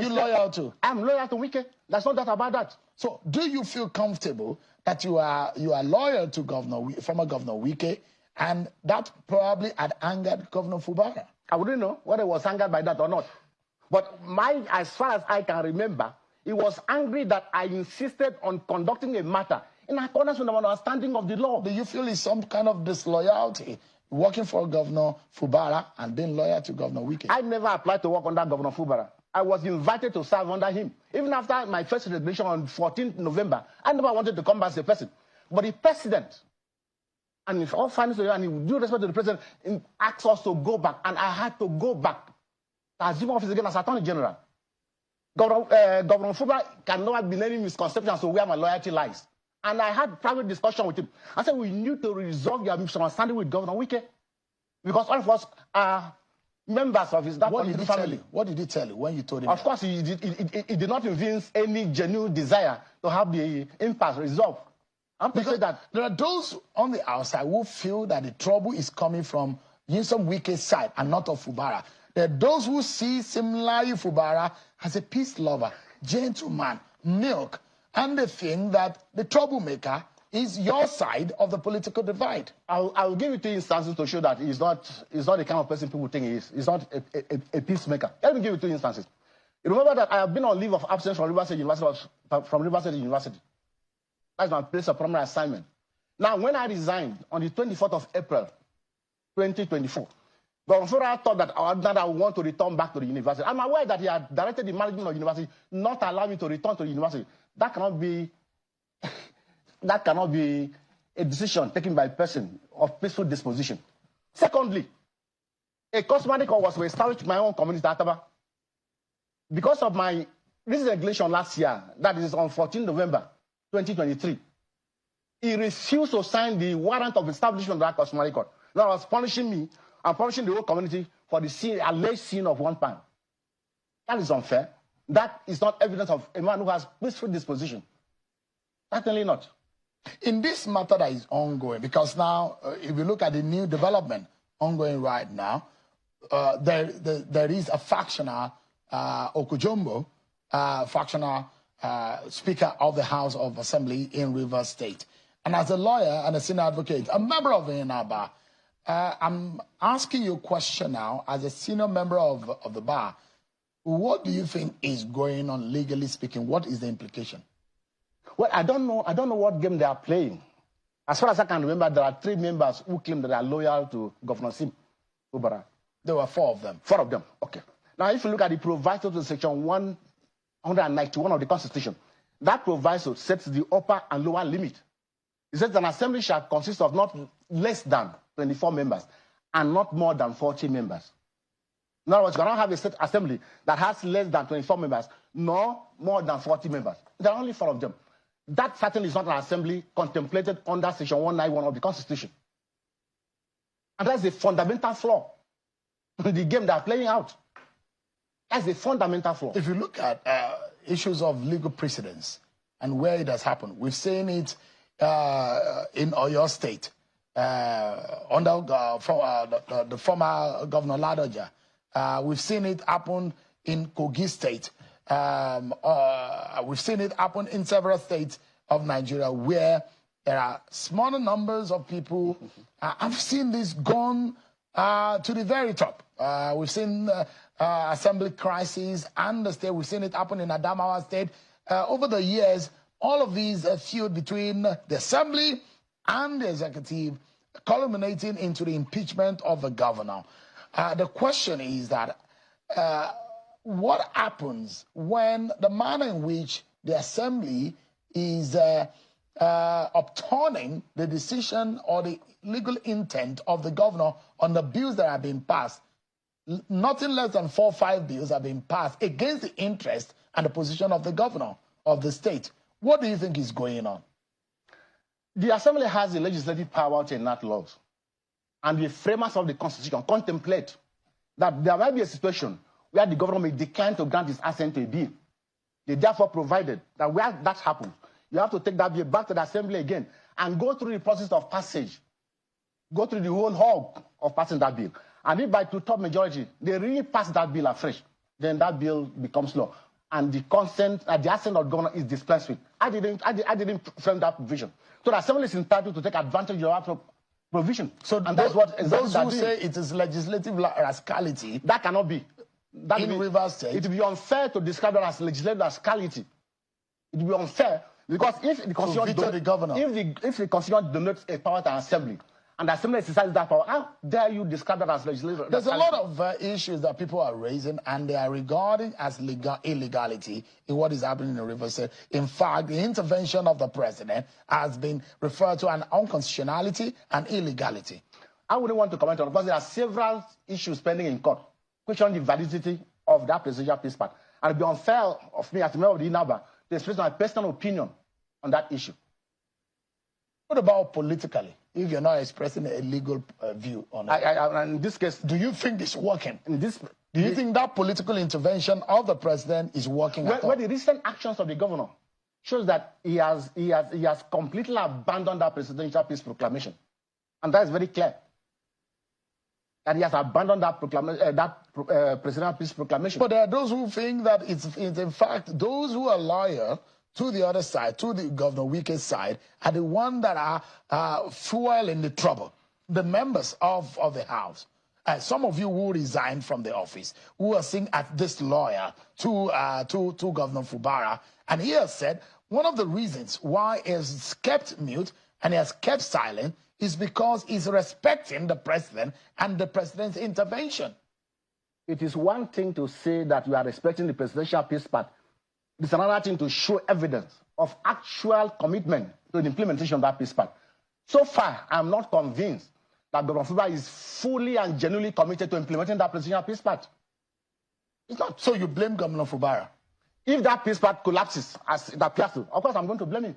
are you loyal to? I'm loyal to Wike. There's no doubt about that. So, do you feel comfortable that you are loyal to former Governor Wike, and that probably had angered Governor Fubara? I wouldn't know whether he was angered by that or not. But as far as I can remember, he was angry that I insisted on conducting a matter in accordance with the understanding of the law. Do you feel it's some kind of disloyalty working for Governor Fubara and being loyal to Governor Wike? I never applied to work under Governor Fubara. I was invited to serve under him. Even after my first resignation on 14th November, I never wanted to come back as a president. But the president, and if all fairness to you, and with due respect to the president, asked us to go back, and I had to go back to assume office again as Attorney General. Governor Fubara can never be any misconception as to where my loyalty lies. And I had private discussion with him. I said, we need to resolve your misunderstanding with Governor Wike, because all of us are members of his political family. What did he tell you when you told him? Of course, he did not evince any genuine desire to have the impasse resolved. I'm to say that there are those on the outside who feel that the trouble is coming from Nyesom Wike's side and not of Fubara. There are those who see similarly Fubara as a peace lover, gentleman, milk, and they think that the troublemaker is your side of the political divide. I'll give you 2 instances to show that he's not the kind of person people think he is. He's not a peacemaker. Let me give you 2 instances. You remember that I have been on leave of absence from River State University. That's my place of primary assignment. Now, when I resigned on the 24th of April, 2024, Governor Fubara thought that I would want to return back to the university. I'm aware that he had directed the management of the university not allow me to return to the university. That cannot be a decision taken by a person of peaceful disposition. Secondly, a customary call was to establish my own community at Ataba. Because of my recent regulation last year, that is on 14 November 2023, he refused to sign the warrant of establishment of that customary court. That was punishing me and punishing the whole community for the alleged sin of one pound. That is unfair. That is not evidence of a man who has peaceful disposition. Certainly not. In this matter that is ongoing, because now, if you look at the new development ongoing right now, there is a factional Okujumbo, factional Speaker of the House of Assembly in Rivers State. And as a lawyer and a senior advocate, a member of INABA, I'm asking you a question now as a senior member of the bar. What do you think is going on, legally speaking? What is the implication? Well, I don't know what game they are playing. As far as I can remember, there are 3 members who claim that they are loyal to Governor Sim Fubara. There were 4 of them. 4 of them, okay. Now, if you look at the proviso to section 191 of the Constitution, that proviso sets the upper and lower limit. It says an assembly shall consist of not less than 24 members and not more than 40 members. In other words, you cannot have a state assembly that has less than 24 members, nor more than 40 members. There are only 4 of them. That certainly is not an assembly contemplated under section 191 of the Constitution. And that's a fundamental flaw in the game they are playing out. That's a fundamental flaw. If you look at issues of legal precedence and where it has happened, we've seen it in Oyo State under the former Governor Ladoja. We've seen it happen in Kogi State. We've seen it happen in several states of Nigeria where there are smaller numbers of people. I've seen this gone to the very top. We've seen assembly crises and the state. We've seen it happen in Adamawa State. Over the years, all of these feud between the assembly and the executive culminating into the impeachment of the governor. The question is that what happens when the manner in which the assembly is upturning the decision or the legal intent of the governor on the bills that have been passed? Nothing less than 4 or 5 bills have been passed against the interest and the position of the governor of the state. What do you think is going on? The assembly has the legislative power to enact laws. And the framers of the Constitution contemplate that there might be a situation where the government may decline to grant its assent to a bill. They therefore provided that where that happens, you have to take that bill back to the assembly again and go through the process of passage, go through the whole hog of passing that bill. And if by 2/3 majority, they really pass that bill afresh, then that bill becomes law. and the consent, the assent of the governor is dispensed with. I didn't frame that provision. So the assembly is entitled to take advantage of that provision. So and that's what exactly those who say it is legislative rascality, that cannot be. In Rivers State, it would be unfair to describe that as legislative rascality. It would be unfair because if the constitution, if the constitution denotes a power to an assembly, and the assembly exercises that power, how dare you describe that as legislative? There's a lot of issues that people are raising, and they are regarding as illegality in what is happening in Rivers State. In fact, the intervention of the president has been referred to an unconstitutionality and illegality. I wouldn't want to comment on it because there are several issues pending in court, questioning the validity of that presidential peace pact. And it would be unfair of me as a member of the INABA to express my personal opinion on that issue. What about politically, if you're not expressing a legal view on it? In this case, do you think it's working? Do you think that political intervention of the president is working at all? Well, the recent actions of the governor shows that he has completely abandoned that presidential peace proclamation. And that is very clear. That he has abandoned that presidential peace proclamation. But there are those who think that it's in fact those who are loyal to the other side, to the Governor Wike's side, are the ones that are fueling the trouble. The members of the House. Some of you who resigned from the office, who are seeing at this lawyer to Governor Fubara, and he has said one of the reasons why he has kept mute and he has kept silent is because he's respecting the president and the president's intervention. It is one thing to say that you are respecting the presidential peace pact. It's another thing to show evidence of actual commitment to the implementation of that peace pact. So far, I'm not convinced that Governor Fubara is fully and genuinely committed to implementing that presidential peace pact. It's not. So you blame Governor Fubara? If that peace pact collapses, as it appears to, of course I'm going to blame him.